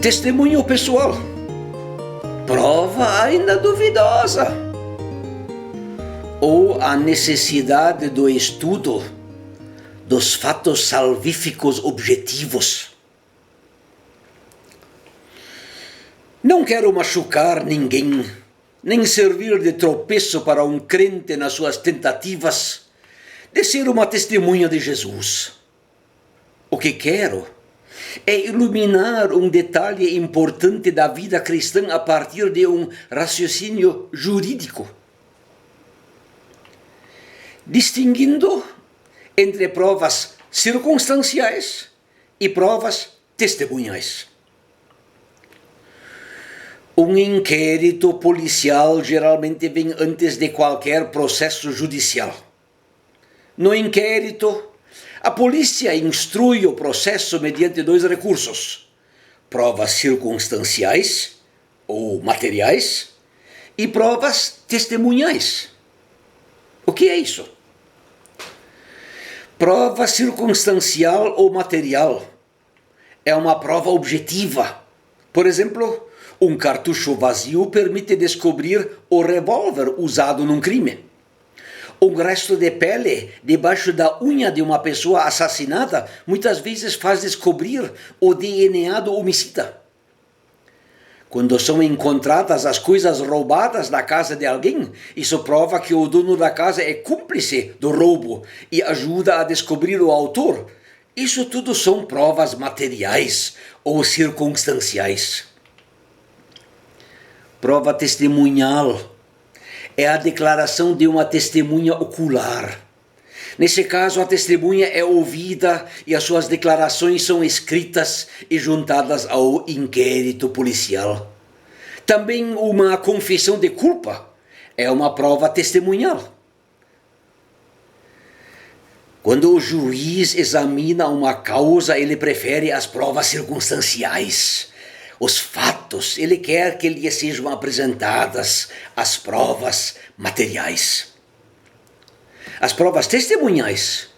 Testemunho pessoal. Prova ainda duvidosa. Ou a necessidade do estudo dos fatos salvíficos objetivos. Não quero machucar ninguém, nem servir de tropeço para um crente nas suas tentativas de ser uma testemunha de Jesus. O que quero é iluminar um detalhe importante da vida cristã a partir de um raciocínio jurídico, distinguindo entre provas circunstanciais e provas testemunhais. Um inquérito policial geralmente vem antes de qualquer processo judicial. No inquérito, a polícia instrui o processo mediante dois recursos: provas circunstanciais ou materiais e provas testemunhais. O que é isso? Prova circunstancial ou material é uma prova objetiva. Por exemplo, um cartucho vazio permite descobrir o revólver usado num crime. Um resto de pele debaixo da unha de uma pessoa assassinada muitas vezes faz descobrir o DNA do homicida. Quando são encontradas as coisas roubadas da casa de alguém, isso prova que o dono da casa é cúmplice do roubo e ajuda a descobrir o autor. Isso tudo são provas materiais ou circunstanciais. Prova testemunhal é a declaração de uma testemunha ocular. Nesse caso, a testemunha é ouvida e as suas declarações são escritas e juntadas ao inquérito policial. Também uma confissão de culpa é uma prova testemunhal. Quando o juiz examina uma causa, ele prefere as provas circunstanciais. Os fatos, ele quer que lhe sejam apresentadas as provas materiais. As provas testemunhais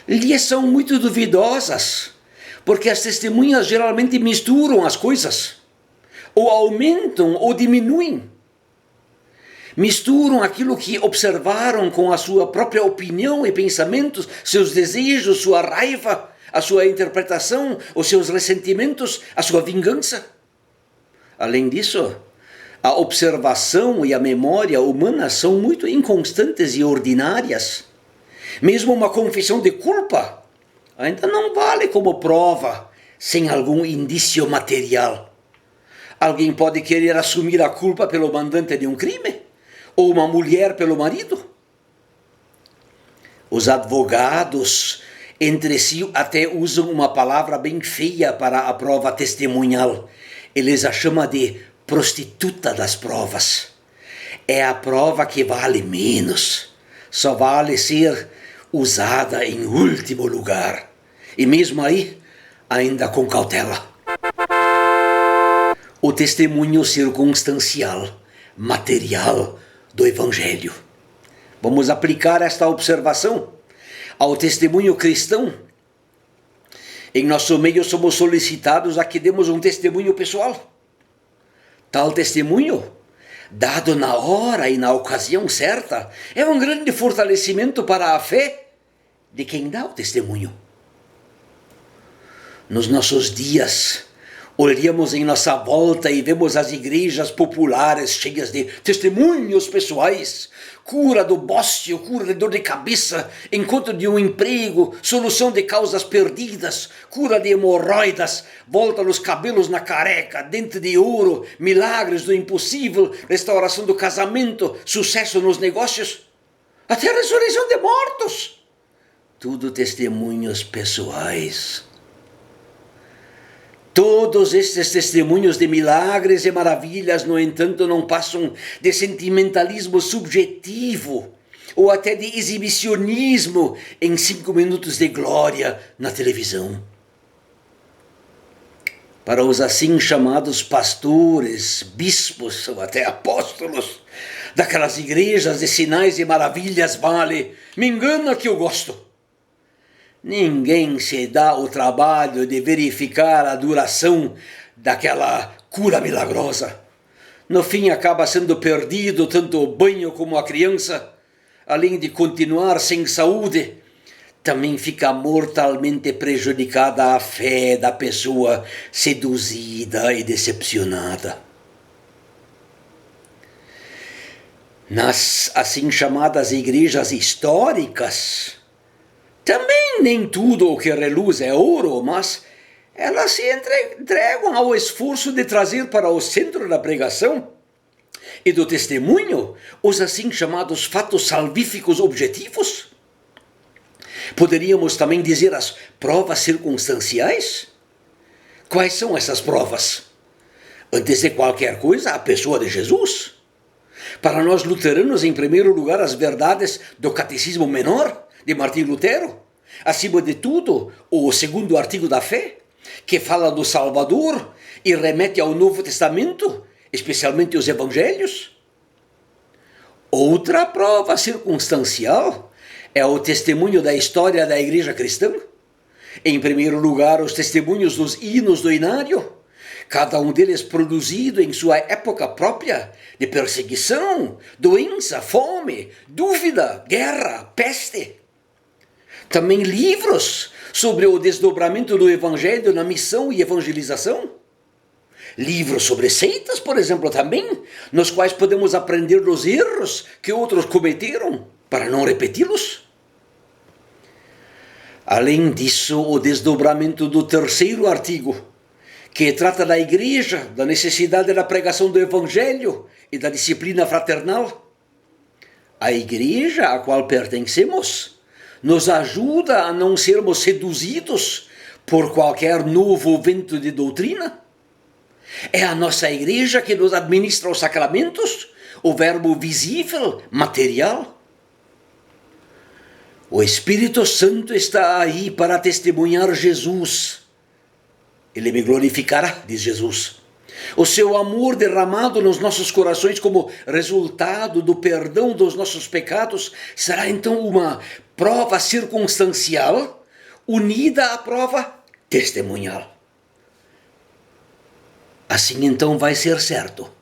lhe são muito duvidosas, porque as testemunhas geralmente misturam as coisas, ou aumentam ou diminuem. Misturam aquilo que observaram com a sua própria opinião e pensamentos, seus desejos, sua raiva, a sua interpretação, os seus ressentimentos, a sua vingança. Além disso, a observação e a memória humana são muito inconstantes e ordinárias. Mesmo uma confissão de culpa ainda não vale como prova sem algum indício material. Alguém pode querer assumir a culpa pelo mandante de um crime, ou uma mulher pelo marido. Os advogados entre si até usam uma palavra bem feia para a prova testemunhal. Eles a chamam de prostituta das provas. É a prova que vale menos. Só vale ser usada em último lugar. E mesmo aí, ainda com cautela. O testemunho circunstancial, material do Evangelho. Vamos aplicar esta observação ao testemunho cristão. Em nosso meio somos solicitados a que demos um testemunho pessoal. Tal testemunho, dado na hora e na ocasião certa, é um grande fortalecimento para a fé de quem dá o testemunho. Nos nossos dias, olhamos em nossa volta e vemos as igrejas populares cheias de testemunhos pessoais, cura do bócio, cura de dor de cabeça, encontro de um emprego, solução de causas perdidas, cura de hemorroidas, volta nos cabelos na careca, dente de ouro, milagres do impossível, restauração do casamento, sucesso nos negócios, até a ressurreição de mortos. Tudo testemunhos pessoais. Todos estes testemunhos de milagres e maravilhas, no entanto, não passam de sentimentalismo subjetivo ou até de exibicionismo em 5 minutos de glória na televisão. Para os assim chamados pastores, bispos ou até apóstolos daquelas igrejas de sinais e maravilhas, vale, me engana que eu gosto. Ninguém se dá o trabalho de verificar a duração daquela cura milagrosa. No fim, acaba sendo perdido tanto o banho como a criança. Além de continuar sem saúde, também fica mortalmente prejudicada a fé da pessoa seduzida e decepcionada. Nas assim chamadas igrejas históricas, também nem tudo o que reluz é ouro, mas elas se entregam ao esforço de trazer para o centro da pregação e do testemunho os assim chamados fatos salvíficos objetivos. Poderíamos também dizer as provas circunstanciais? Quais são essas provas? Antes de qualquer coisa, a pessoa de Jesus. Para nós luteranos, em primeiro lugar, as verdades do Catecismo Menor, de Martim Lutero. Acima de tudo, o segundo artigo da fé, que fala do Salvador e remete ao Novo Testamento, especialmente os Evangelhos. Outra prova circunstancial é o testemunho da história da Igreja Cristã. Em primeiro lugar, os testemunhos dos hinos do Inário, cada um deles produzido em sua época própria de perseguição, doença, fome, dúvida, guerra, peste. Também livros sobre o desdobramento do Evangelho na missão e evangelização. Livros sobre seitas, por exemplo, também, nos quais podemos aprender dos erros que outros cometeram para não repeti-los. Além disso, o desdobramento do terceiro artigo, que trata da igreja, da necessidade da pregação do Evangelho e da disciplina fraternal. A igreja a qual pertencemos nos ajuda a não sermos seduzidos por qualquer novo vento de doutrina. É a nossa igreja que nos administra os sacramentos, o verbo visível, material. O Espírito Santo está aí para testemunhar Jesus. Ele me glorificará, diz Jesus. O seu amor derramado nos nossos corações como resultado do perdão dos nossos pecados será então uma prova circunstancial unida à prova testemunhal. Assim então vai ser certo